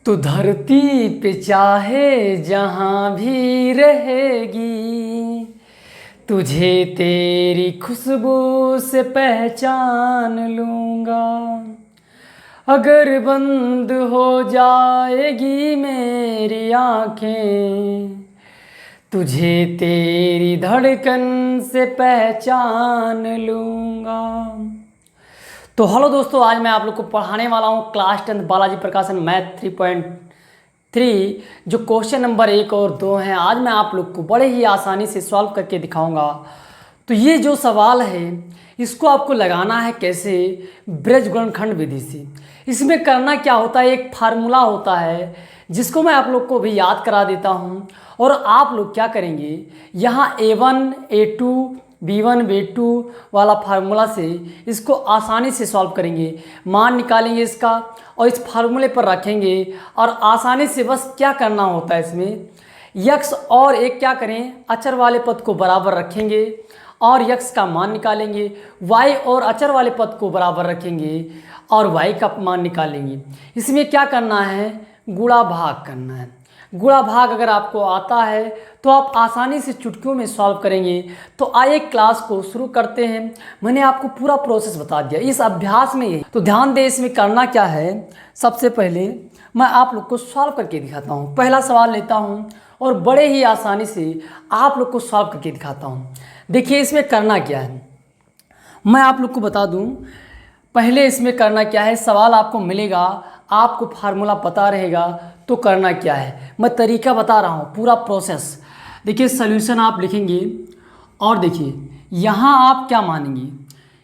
तू धरती पे चाहे जहाँ भी रहेगी, तुझे तेरी खुशबू से पहचान लूँगा। अगर बंद हो जाएगी मेरी आँखें, तुझे तेरी धड़कन से पहचान लूँगा। तो हेलो दोस्तों, आज मैं आप लोग को पढ़ाने वाला हूँ क्लास 10 बालाजी प्रकाशन मैथ 3.3 जो क्वेश्चन नंबर 1 और 2 हैं। आज मैं आप लोग को बड़े ही आसानी से सॉल्व करके दिखाऊंगा। तो ये जो सवाल है इसको आपको लगाना है कैसे, ब्रज गुणनखंड विधि से। इसमें करना क्या होता है, एक फार्मूला होता है जिसको मैं आप लोग को भी याद करा देता हूँ। और आप लोग क्या करेंगे, यहाँ A1 A2 B1 B2 वाला फार्मूला से इसको आसानी से सॉल्व करेंगे, मान निकालेंगे इसका और इस फार्मूले पर रखेंगे। और आसानी से बस क्या करना होता है, इसमें यक्स और एक क्या करें, अचर वाले पद को बराबर रखेंगे और यक्स का मान निकालेंगे, वाई और अचर वाले पद को बराबर रखेंगे और वाई का मान निकालेंगे। इसमें क्या करना है, गुणा भाग करना है। गुणा भाग अगर आपको आता है तो आप आसानी से चुटकियों में सॉल्व करेंगे। तो आइए क्लास को शुरू करते हैं। मैंने आपको पूरा प्रोसेस बता दिया इस अभ्यास में, तो ध्यान दें इसमें करना क्या है। सबसे पहले मैं आप लोग को सॉल्व करके दिखाता हूँ। पहला सवाल लेता हूँ और बड़े ही आसानी से आप लोग को सॉल्व करके दिखाता हूँ। देखिए इसमें करना क्या है, मैं आप लोग को बता दूँ। पहले इसमें करना क्या है, सवाल आपको मिलेगा, आपको फार्मूला पता रहेगा तो करना क्या है, मैं तरीका बता रहा हूँ पूरा प्रोसेस। देखिए सॉल्यूशन आप लिखेंगे और देखिए यहाँ आप क्या मानेंगे,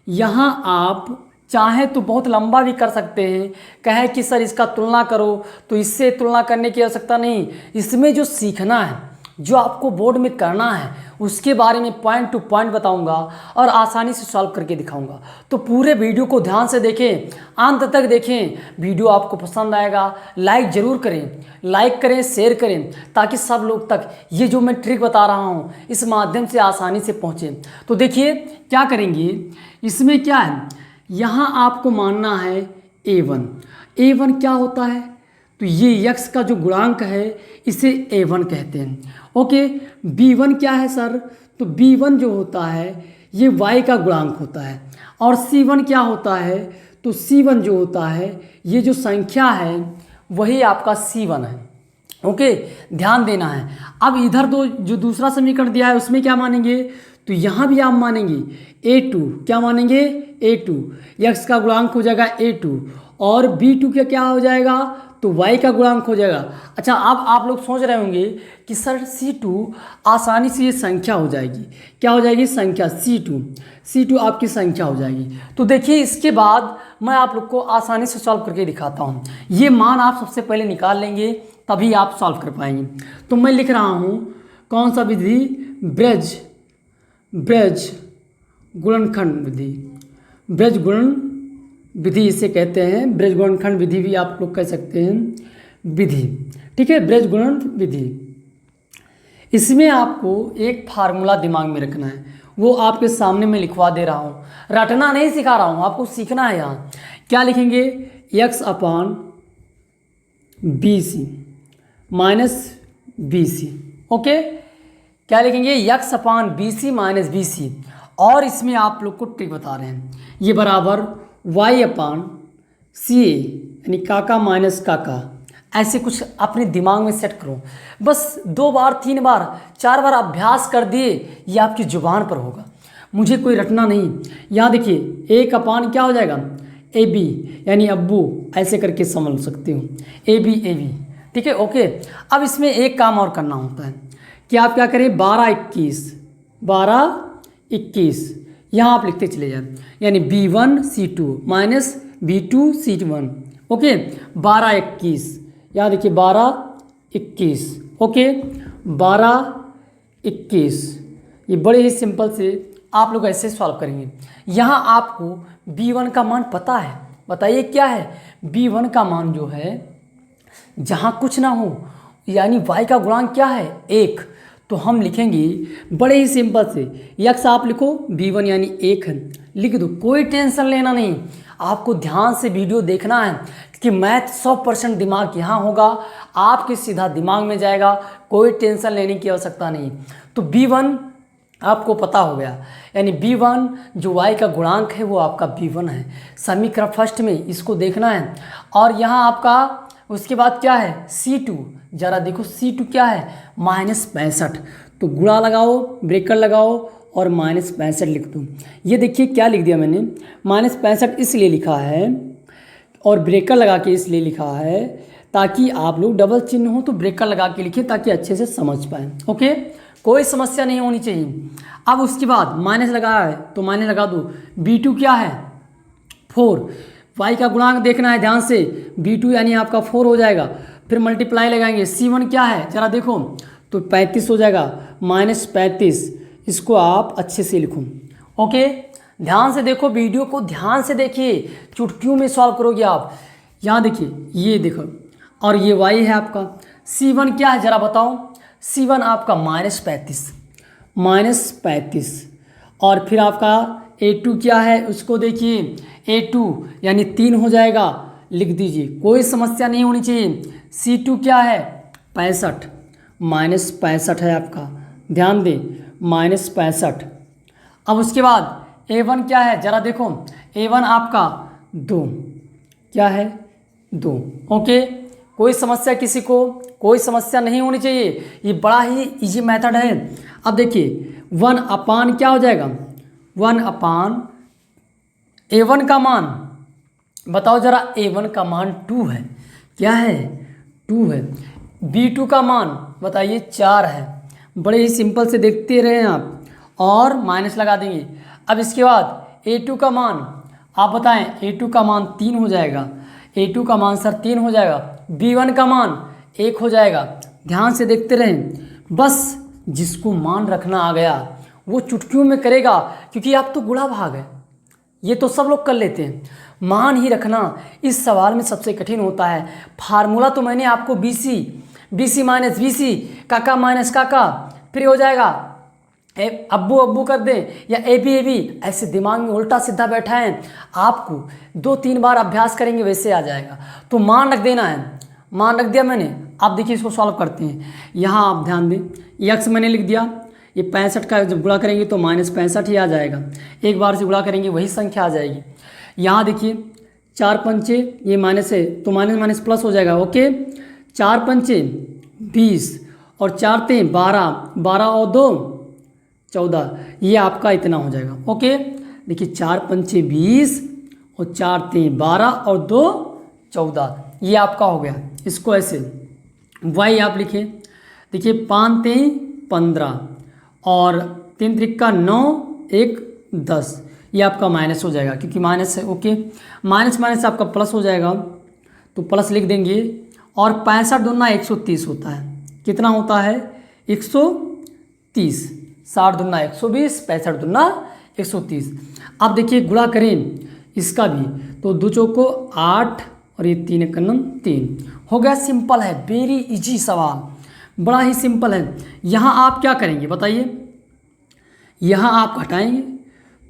यहाँ आप चाहें तो बहुत लंबा भी कर सकते हैं, कहें कि सर इसका तुलना करो, तो इससे तुलना करने की आवश्यकता नहीं। इसमें जो सीखना है, जो आपको बोर्ड में करना है, उसके बारे में पॉइंट टू पॉइंट बताऊंगा और आसानी से सॉल्व करके दिखाऊंगा। तो पूरे वीडियो को ध्यान से देखें, अंत तक देखें। वीडियो आपको पसंद आएगा लाइक ज़रूर करें, लाइक करें, शेयर करें, ताकि सब लोग तक ये जो मैं ट्रिक बता रहा हूँ इस माध्यम से आसानी से पहुँचे। तो देखिए क्या करेंगे, इसमें क्या है, यहाँ आपको मानना है A1। A1 क्या होता है, तो ये यक्स का जो गुणांक है इसे A1 कहते हैं। ओके, B1 क्या है सर, तो B1 जो होता है ये y का गुणांक होता है। और C1 क्या होता है, तो C1 जो होता है ये जो संख्या है वही आपका C1 है। ओके, ध्यान देना है। अब इधर जो दूसरा समीकरण दिया है उसमें क्या मानेंगे, तो यहाँ भी आप मानेंगे A2। क्या मानेंगे, A2, यक्स का गुणांक हो जाएगा A2 और B2 क्या हो जाएगा, तो y का गुणांक हो जाएगा। अच्छा, अब आप लोग सोच रहे होंगे कि सर C2 आसानी से ये संख्या हो जाएगी, क्या हो जाएगी, संख्या C2 आपकी संख्या हो जाएगी। तो देखिए इसके बाद मैं आप लोग को आसानी से सॉल्व करके दिखाता हूँ। ये मान आप सबसे पहले निकाल लेंगे तभी आप सॉल्व कर पाएंगे। तो मैं लिख रहा हूँ कौन सा विधि, ब्रज गुणनखंड विधि। ब्रज गुणन विधि इसे कहते हैं, ब्रज गुणनखंड विधि भी आप लोग कह सकते हैं विधि। ठीक है, ब्रज गुणन विधि। इसमें आपको एक फार्मूला दिमाग में रखना है, वो आपके सामने मैं लिखवा दे रहा हूँ। रटना नहीं सिखा रहा हूँ, आपको सीखना है। यहाँ क्या लिखेंगे, x अपान BC माइनस BC। ओके, क्या लिखेंगे, x अपान BC माइनस BC। और इसमें आप लोग को ट्रिक बता रहे हैं, ये बराबर y अपान CA यानी काका माइनस काका। ऐसे कुछ अपने दिमाग में सेट करो, बस 2 बार 3 बार 4 बार अभ्यास कर दिए, ये आपकी जुबान पर होगा, मुझे कोई रटना नहीं। यहाँ देखिए एक अपान क्या हो जाएगा, AB यानी अब्बू, ऐसे करके समझ सकते हो, AB। ठीक है, ओके। अब इसमें एक काम और करना होता है कि आप क्या करें, 12 21 यहाँ आप लिखते चले जाए, यानी B1 C2 minus B2 C1। Okay, 12 21, यहाँ देखिए 12 21। ओके, 12 21, ये बड़े ही सिंपल से आप लोग ऐसे सॉल्व करेंगे। यहाँ आपको B1 का मान पता है, बताइए क्या है, B1 का मान जो है जहाँ कुछ ना हो, यानी y का गुणांक क्या है, 1, तो हम लिखेंगे बड़े ही सिंपल से, यक्स आप लिखो, B1 यानी 1 है, लिख दो, कोई टेंशन लेना नहीं। आपको ध्यान से वीडियो देखना है कि मैथ 100% दिमाग यहाँ होगा, आपके सीधा दिमाग में जाएगा, कोई टेंशन लेने की आवश्यकता नहीं। तो b1 आपको पता हो गया, यानी b1 जो y का गुणांक है वो आपका b1 है। समीकरण फर्स्ट में इसको देखना है। और यहाँ आपका उसके बाद क्या है c2, जरा देखो c2 क्या है -65। तो गुणा लगाओ, ब्रेकर लगाओ और -65 लिख दूँ। ये देखिए क्या लिख दिया मैंने, -65 इसलिए लिखा है और ब्रेकर लगा के इसलिए लिखा है ताकि आप लोग डबल चिन्ह हो तो ब्रेकर लगा के लिखें ताकि अच्छे से समझ पाएँ। ओके, कोई समस्या नहीं होनी चाहिए। अब उसके बाद माइनस लगाया है तो माइनस लगा दो। b2 क्या है 4, y का गुणांक देखना है ध्यान से, b2 यानी आपका 4 हो जाएगा। फिर मल्टीप्लाई लगाएंगे, c1 क्या है जरा देखो, तो 35 हो जाएगा, -35। इसको आप अच्छे से लिखो। ओके, ध्यान से देखो, वीडियो को ध्यान से देखिए, चुटकियों में सॉल्व करोगे आप। यहाँ देखिए, ये देखो, और ये y है आपका। c1 क्या है जरा बताओ, c1 आपका -35, और फिर आपका a2 क्या है उसको देखिए, a2 यानी 3 हो जाएगा, लिख दीजिए, कोई समस्या नहीं होनी चाहिए। c2 क्या है 65, -65 है आपका, ध्यान दें -65। अब उसके बाद a1 क्या है जरा देखो, a1 आपका 2, क्या है 2। ओके, कोई समस्या किसी को, कोई समस्या नहीं होनी चाहिए, ये बड़ा ही इजी मेथड है। अब देखिए 1 अपान क्या हो जाएगा, 1 अपान a1 का मान बताओ जरा, a1 का मान 2 है, क्या है 2 है। b2 का मान बताइए 4 है। बड़े ही सिंपल से देखते रहे आप, और माइनस लगा देंगे। अब इसके बाद a2 का मान आप बताएं, a2 का मान 3 हो जाएगा, a2 का मान सर 3 हो जाएगा, b1 का मान 1 हो जाएगा। ध्यान से देखते रहें, बस जिसको मान रखना आ गया वो चुटकियों में करेगा, क्योंकि आप तो गुणा भाग है, ये तो सब लोग कर लेते हैं। मान ही रखना इस सवाल में सबसे कठिन होता है। फार्मूला तो मैंने आपको BC माइनस BC, काका माइनस काका, फिर हो जाएगा अब्बू अब्बू कर दें या AB ऐसे दिमाग में उल्टा सीधा बैठा है, आपको 2-3 बार अभ्यास करेंगे वैसे आ जाएगा। तो मान रख देना है, मान रख दिया मैंने। आप देखिए इसको सॉल्व करते हैं। यहाँ आप ध्यान दें, x मैंने लिख दिया, ये 65 का जब गुणा करेंगे तो -65 ही आ जाएगा, एक बार से गुणा करेंगे वही संख्या आ जाएगी। यहाँ देखिए 4 पंचे, ये माइनस है तो माइनस माइनस प्लस हो जाएगा। ओके, 4 पंचे 20 और 4 तें 12, 12 और 2 14, ये आपका इतना हो जाएगा। ओके, देखिए 4 पंचे 20 और 4 तें 12 और 2 14, ये आपका हो गया। इसको ऐसे y आप लिखें, देखिए 5 तें 15 और 3 त्रिका 9, 1 10, ये आपका माइनस हो जाएगा क्योंकि माइनस है। ओके, माइनस माइनस आपका प्लस हो जाएगा, तो प्लस लिख देंगे। और 65 दूना 130 होता है, कितना होता है 130, 60 दूना 120, 65 दूना 130। अब देखिए गुणा करें इसका भी, तो 2 चौको 8 और ये 3 एक 3 हो गया। सिंपल है, वेरी इजी सवाल, बड़ा ही सिंपल है। यहाँ आप क्या करेंगे बताइए, यहाँ आप घटाएंगे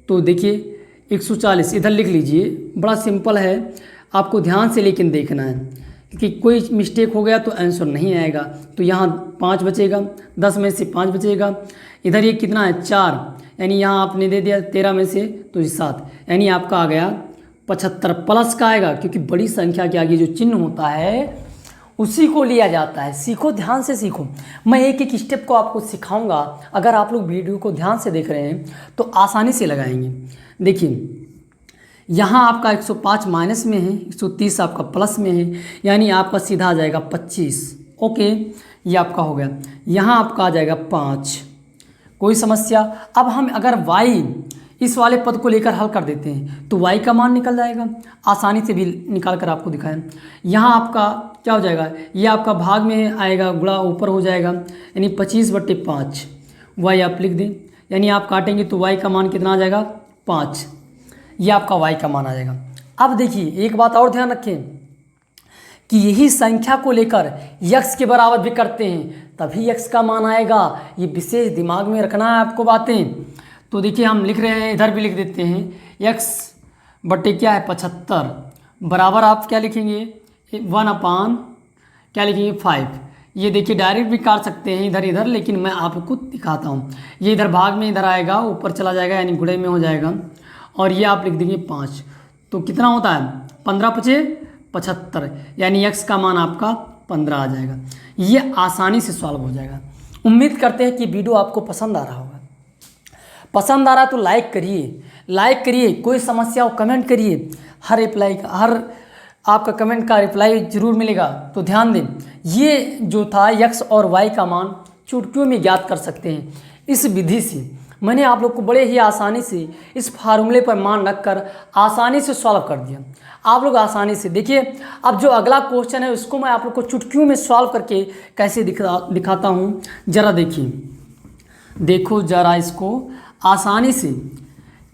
तो देखिए 140 इधर लिख लीजिए, बड़ा सिंपल है, आपको ध्यान से लेकिन देखना है क्योंकि कोई मिस्टेक हो गया तो आंसर नहीं आएगा। तो यहाँ 5 बचेगा, 10 में से 5 बचेगा, इधर ये कितना है 4, यानी यहाँ आपने दे दिया 13 में से तो 7, यानी आपका आ गया 75 प्लस का आएगा, क्योंकि बड़ी संख्या के आगे जो चिन्ह होता है उसी को लिया जाता है। सीखो, ध्यान से सीखो, मैं एक एक स्टेप को आपको सिखाऊंगा। अगर आप लोग वीडियो को ध्यान से देख रहे हैं तो आसानी से लगाएंगे। देखिए यहाँ आपका 105 माइनस में है, 130 आपका प्लस में है, यानी आपका सीधा आ जाएगा 25। ओके, ये आपका हो गया। यहाँ आपका आ जाएगा 5, कोई समस्या। अब हम अगर y इस वाले पद को लेकर हल कर देते हैं तो y का मान निकल जाएगा, आसानी से भी निकाल कर आपको दिखाएं। यहाँ आपका क्या हो जाएगा, ये आपका भाग में आएगा, गुणा ऊपर हो जाएगा, यानी 25/5 y आप लिख दें, यानी आप काटेंगे तो y का मान कितना आ जाएगा 5, ये आपका y का मान आ जाएगा। अब देखिए एक बात और ध्यान रखें कि यही संख्या को लेकर x के बराबर भी करते हैं तभी x का मान आएगा, ये विशेष दिमाग में रखना है आपको बातें। तो देखिए हम लिख रहे हैं, इधर भी लिख देते हैं, x बटे क्या है 75 बराबर आप क्या लिखेंगे 1 क्या लिखेंगे 5। ये देखिए डायरेक्ट भी काट सकते हैं इधर इधर, लेकिन मैं आपको दिखाता हूँ। ये इधर भाग में इधर आएगा, ऊपर चला जाएगा यानी गुणे में हो जाएगा, और ये आप लिख देंगे 5। तो कितना होता है 15 पचे 75, यानी x का मान आपका 15 आ जाएगा। ये आसानी से सॉल्व हो जाएगा। उम्मीद करते हैं कि वीडियो आपको पसंद आ रहा होगा। पसंद आ रहा है तो लाइक करिए, कोई समस्या हो कमेंट करिए, हर आपका कमेंट का रिप्लाई जरूर मिलेगा। तो ध्यान दें, ये जो था x और y का मान चुटकियों में ज्ञात कर सकते हैं। इस विधि से मैंने आप लोग को बड़े ही आसानी से इस फार्मूले पर मान रखकर आसानी से सॉल्व कर दिया। आप लोग आसानी से देखिए। अब जो अगला क्वेश्चन है उसको मैं आप लोग को चुटकियों में सॉल्व करके कैसे दिखाता हूँ, ज़रा देखिए। देखो ज़रा इसको आसानी से,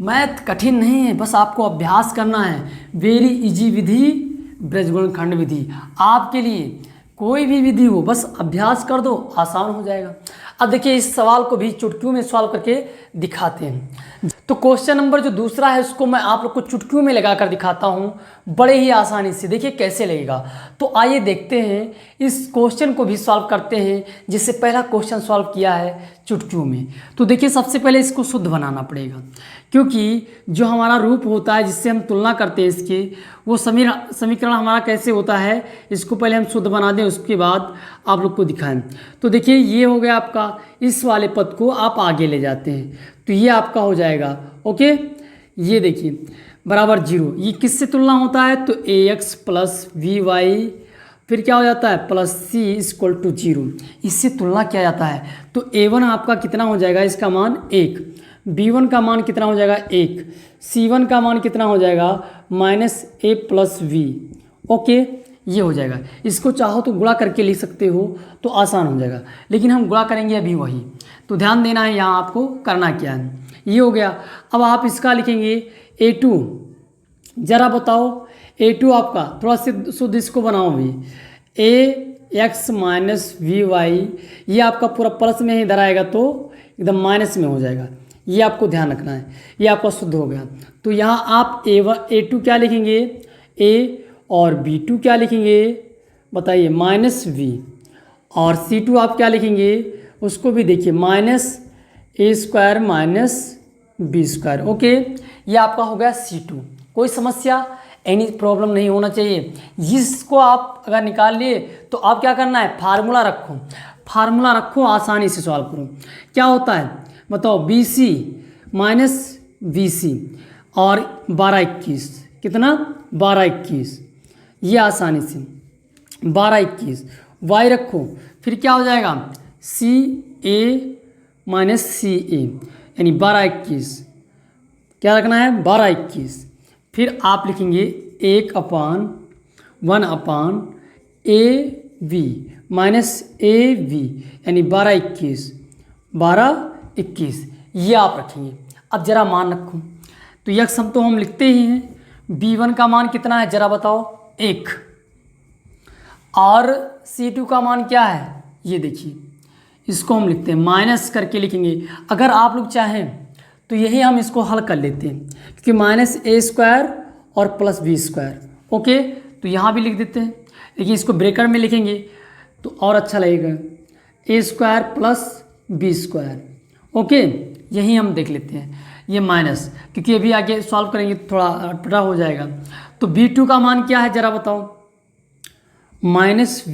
मैथ कठिन नहीं है, बस आपको अभ्यास करना है। वेरी इजी विधि ब्रजगुणनखंड विधि आपके लिए, कोई भी विधि हो बस अभ्यास कर दो, आसान हो जाएगा। अब देखिए इस सवाल को भी चुटकियों में सॉल्व करके दिखाते हैं। तो क्वेश्चन नंबर जो दूसरा है उसको मैं आप लोग को चुटकियों में लगा कर दिखाता हूँ बड़े ही आसानी से। देखिए कैसे लगेगा। तो आइए देखते हैं, इस क्वेश्चन को भी सॉल्व करते हैं जिससे पहला क्वेश्चन सॉल्व किया है चुटकियों में। तो देखिए सबसे पहले इसको शुद्ध बनाना पड़ेगा, क्योंकि जो हमारा रूप होता है जिससे हम तुलना करते हैं इसके, वो समीकरण हमारा कैसे होता है, इसको पहले हम शुद्ध बना दें, उसके बाद आप लोग को दिखाएं। तो देखिए ये हो गया आपका, इस वाले पद को आप आगे ले जाते हैं तो ये आपका हो जाएगा ओके। ये देखिए बराबर 0, ये किससे तुलना होता है, तो ax प्लस वी वाई, फिर क्या हो जाता है प्लस c इक्वल टू 0, इससे तुलना किया जाता है। तो a1 आपका कितना हो जाएगा, इसका मान 1, b1 का मान कितना हो जाएगा 1, c1 का मान कितना हो जाएगा minus a plus V. Okay ये हो जाएगा। इसको चाहो तो गुणा करके लिख सकते हो तो आसान हो जाएगा, लेकिन हम गुणा करेंगे अभी वही। तो ध्यान देना है यहाँ आपको करना क्या है। ये हो गया। अब आप इसका लिखेंगे a2, ज़रा बताओ a2 आपका थोड़ा शुद्ध इसको बनाओ भी, ax माइनस वी वाई, ये आपका पूरा प्लस में ही इधर आएगा तो एकदम माइनस में हो जाएगा, ये आपको ध्यान रखना है। ये आपका शुद्ध हो गया। तो यहाँ आप a2 क्या लिखेंगे a, और b2 क्या लिखेंगे बताइए माइनस v, और c2 आप क्या लिखेंगे उसको भी देखिए minus a square minus B square. Okay ये आपका हो गया c2। कोई समस्या एनी प्रॉब्लम नहीं होना चाहिए। इसको आप अगर निकाल लिए तो आप क्या करना है, फार्मूला रखो, आसानी से सॉल्व करो। क्या होता है बताओ, BC माइनस BC और 1221 कितना 1221, ये आसानी से 1221, y रखो, फिर क्या हो जाएगा CA माइनस CA यानी 1221, क्या रखना है 1221, फिर आप लिखेंगे 1/1 AB माइनस AB यानी 1221, ये आप रखेंगे। अब जरा मान रखो, तो यह सब तो हम लिखते ही हैं। B1 का मान कितना है जरा बताओ 1, और C2 का मान क्या है ये देखिए, इसको हम लिखते हैं माइनस करके लिखेंगे। अगर आप लोग चाहें तो यही हम इसको हल कर लेते हैं, क्योंकि माइनस a स्क्वायर और प्लस b स्क्वायर। ओके तो यहाँ भी लिख देते हैं, लेकिन इसको ब्रेकर में लिखेंगे तो और अच्छा लगेगा, a square plus b square. Okay यही हम देख लेते हैं, ये माइनस, क्योंकि अभी आगे सॉल्व करेंगे तो थोड़ा अटपटा हो जाएगा। तो b2 का मान क्या है जरा बताओ माइनस v,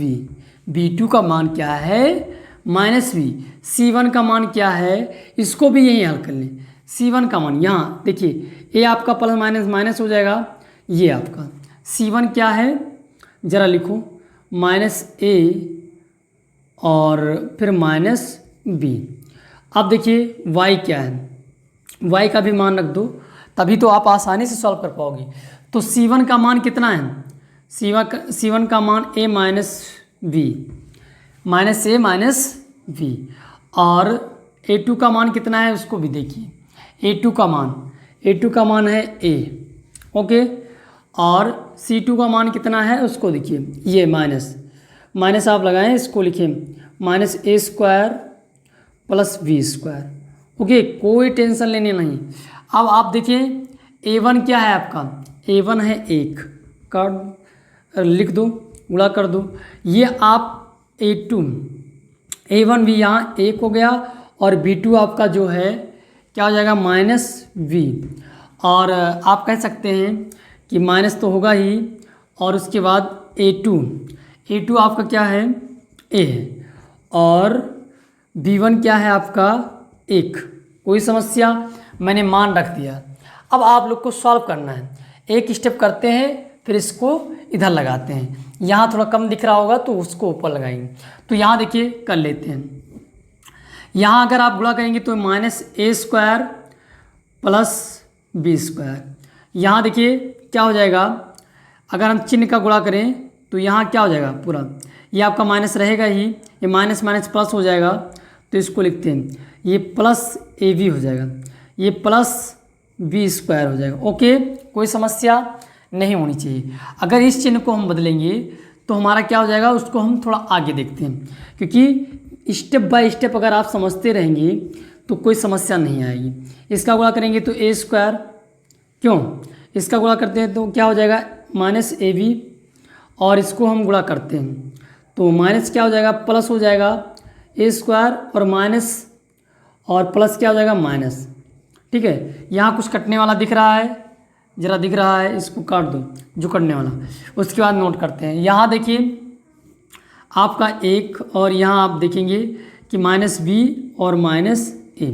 b2 का मान क्या है माइनस v, c1 का मान क्या है, इसको भी यही हल कर लें। c1 का मान यहाँ देखिए, a आपका प्लस माइनस माइनस हो जाएगा, ये आपका c1 क्या है ज़रा लिखो माइनस a और फिर माइनस b। अब देखिए y क्या है, y का भी मान रख दो, तभी तो आप आसानी से सॉल्व कर पाओगे। तो c1 का मान कितना है, c1 का मान a minus v, minus a minus v, और a2 का मान कितना है उसको भी देखिए, a2 का मान है a। ओके और c2 का मान कितना है उसको देखिए, ये माइनस आप लगाएं, इसको लिखें minus a square plus v square. Okay कोई टेंशन लेने नहीं। अब आप देखिए a1 क्या है आपका, a1 है 1 का लिख दो, गुणा कर दो। ये आप A2 A1 भी यहाँ 1 हो गया और B2 आपका जो है क्या हो जाएगा -V। और आप कह सकते हैं कि माइनस तो होगा ही, और उसके बाद A2 आपका क्या है A है, और B1 क्या है आपका 1। कोई समस्या, मैंने मान रख दिया। अब आप लोग को सॉल्व करना है, एक स्टेप करते हैं फिर इसको इधर लगाते हैं। यहाँ थोड़ा कम दिख रहा होगा तो उसको ऊपर लगाएंगे। तो यहाँ देखिए कर लेते हैं। यहाँ अगर आप गुणा करेंगे तो -A² + B²। यहाँ देखिए क्या हो जाएगा, अगर हम चिन्ह का गुणा करें तो यहाँ क्या हो जाएगा पूरा, ये आपका माइनस रहेगा ही, ये माइनस माइनस प्लस हो जाएगा। तो इसको लिखते हैं, ये +AB हो जाएगा, ये +B² हो जाएगा। ओके, कोई समस्या नहीं होनी चाहिए। अगर इस चिन्ह को हम बदलेंगे तो हमारा क्या हो जाएगा, उसको हम थोड़ा आगे देखते हैं, क्योंकि स्टेप बाय स्टेप अगर आप समझते रहेंगे तो कोई समस्या नहीं आएगी। इसका गुणा करेंगे तो A², क्यों, इसका गुणा करते हैं तो क्या हो जाएगा -AB, और इसको हम गुणा करते हैं तो माइनस क्या हो जाएगा प्लस हो जाएगा A² और माइनस और प्लस क्या हो जाएगा माइनस। ठीक है, यहाँ कुछ कटने वाला दिख रहा है, ज़रा दिख रहा है, इसको काट दो जो कटने वाला। उसके बाद नोट करते हैं, यहाँ देखिए आपका 1 और यहाँ आप देखेंगे कि -B और -A।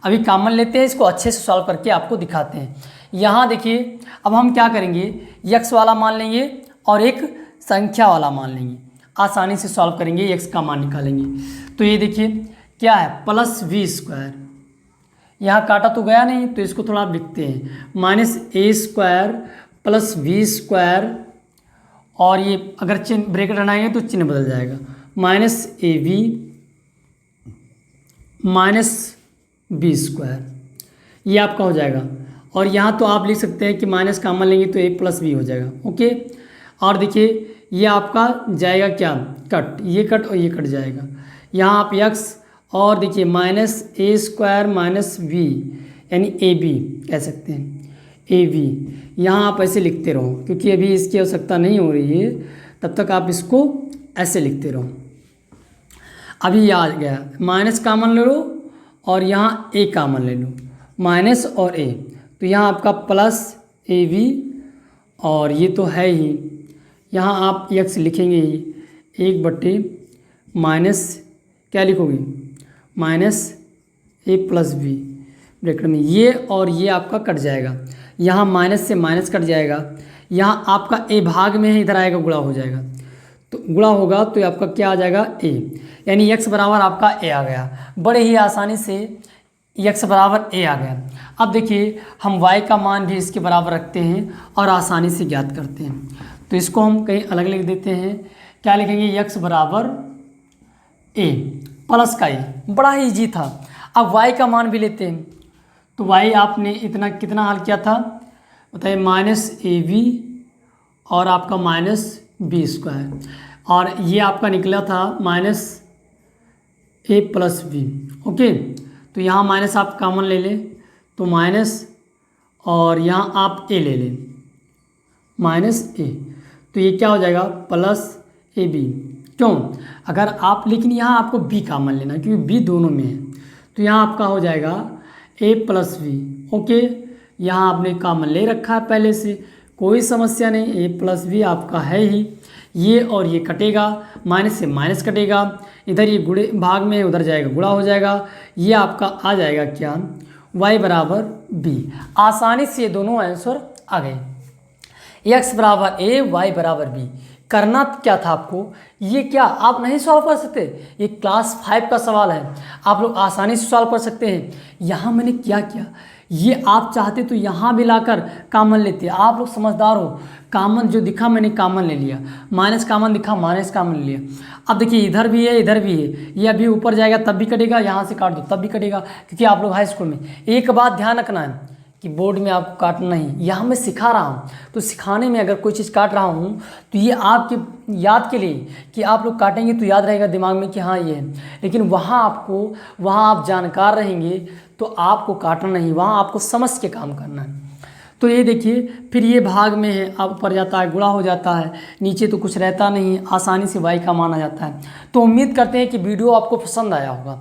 अभी कॉमन लेते हैं, इसको अच्छे से सॉल्व करके आपको दिखाते हैं। यहाँ देखिए अब हम क्या करेंगे, x वाला मान लेंगे और एक संख्या वाला मान लेंगे, आसानी से सॉल्व करेंगे, x का मान निकालेंगे। तो ये देखिए क्या है +V², यहाँ काटा तो गया नहीं तो इसको थोड़ा आप लिखते हैं -A² + V², और ये अगर चिन्ह ब्रैकेट हटाएंगे तो चिन्ह बदल जाएगा, -AB -B², ये आपका हो जाएगा। और यहाँ तो आप लिख सकते हैं कि माइनस कॉमन लेंगे तो A + B हो जाएगा। ओके, और देखिए ये आपका जाएगा क्या कट, ये कट और ये कट जाएगा। यहाँ आप x और देखिए -A² - B यानी AB कह सकते हैं, AB। यहाँ आप ऐसे लिखते रहो, क्योंकि अभी इसकी आवश्यकता नहीं हो रही है, तब तक आप इसको ऐसे लिखते रहो। अभी ये आ गया, माइनस कॉमन ले लो और यहाँ A कॉमन ले लो, माइनस और A, तो यहाँ आपका +AB, और ये तो है ही, यहाँ आप x लिखेंगे ही 1/, माइनस क्या लिखोगे -A + B ब्रैकेट में, ये और ये आपका कट जाएगा, यहाँ माइनस से माइनस कट जाएगा, यहाँ आपका A भाग में है, इधर आएगा गुणा हो जाएगा, तो गुणा होगा तो आपका क्या आ जाएगा A, यानी x बराबर आपका A आ गया। बड़े ही आसानी से x बराबर A आ गया। अब देखिए हम y का मान भी इसके बराबर रखते हैं और आसानी से ज्ञात करते हैं। तो इसको हम कहीं अलग लिख देते हैं, क्या लिखेंगे x बराबर A प्लस का A, बड़ा ही ईजी था। अब y का मान भी लेते हैं, तो y आपने इतना कितना हल किया था बताइए, -AB और आपका -B², और ये आपका निकला था -A + B। ओके, तो यहाँ माइनस आप कॉमन ले लें तो माइनस, और यहाँ आप A ले लें -A, तो ये क्या हो जाएगा +AB। क्यों, अगर आप, लेकिन यहाँ आपको B कॉमन लेना क्योंकि B दोनों में है, तो यहाँ आपका हो जाएगा A + B। ओके, यहाँ आपने कॉमन ले रखा है पहले से, कोई समस्या नहीं, A + B आपका है ही। ये और ये कटेगा, माइनस से माइनस कटेगा, इधर ये गुणे भाग में उधर जाएगा गुणा हो जाएगा, ये आपका आ जाएगा क्या y बराबर B। आसानी से ये दोनों आंसर आ गए, x बराबर A, y बराबर B। करना क्या था आपको, ये क्या आप नहीं सॉल्व कर सकते, ये क्लास 5 का सवाल है, आप लोग आसानी से सॉल्व कर सकते हैं। यहाँ मैंने क्या किया, ये आप चाहते तो यहाँ भी लाकर कॉमन लेते, आप लोग समझदार हो, कॉमन जो दिखा मैंने कॉमन ले लिया, माइनस कॉमन दिखा माइनस कॉमन ले लिया। अब देखिए इधर भी है इधर भी है, ये अभी ऊपर जाएगा तब भी कटेगा, यहाँ से काट दो तब भी कटेगा, क्योंकि आप लोग हाई स्कूल में। एक बात ध्यान रखना है कि बोर्ड में आपको काटना नहीं, यहाँ मैं सिखा रहा हूँ, तो सिखाने में अगर कोई चीज़ काट रहा हूँ तो ये आपके याद के लिए कि आप लोग काटेंगे तो याद रहेगा दिमाग में कि हाँ ये है, लेकिन वहाँ आप जानकार रहेंगे तो आपको काटना नहीं, वहाँ आपको समझ के काम करना है। तो ये देखिए फिर ये भाग में है, अब ऊपर जाता है, गुणा हो जाता है, नीचे तो कुछ रहता नहीं, आसानी से y का माना जाता है। तो उम्मीद करते हैं कि वीडियो आपको पसंद आया होगा,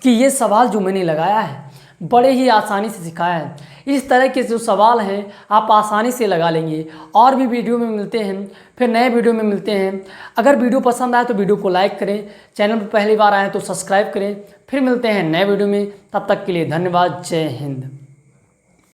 कि ये सवाल जो मैंने लगाया है बड़े ही आसानी से सिखाया है। इस तरह के जो सवाल हैं आप आसानी से लगा लेंगे। और भी वीडियो में मिलते हैं, फिर नए वीडियो में मिलते हैं। अगर वीडियो पसंद आए तो वीडियो को लाइक करें, चैनल पर पहली बार आए तो सब्सक्राइब करें। फिर मिलते हैं नए वीडियो में, तब तक के लिए धन्यवाद। जय हिंद।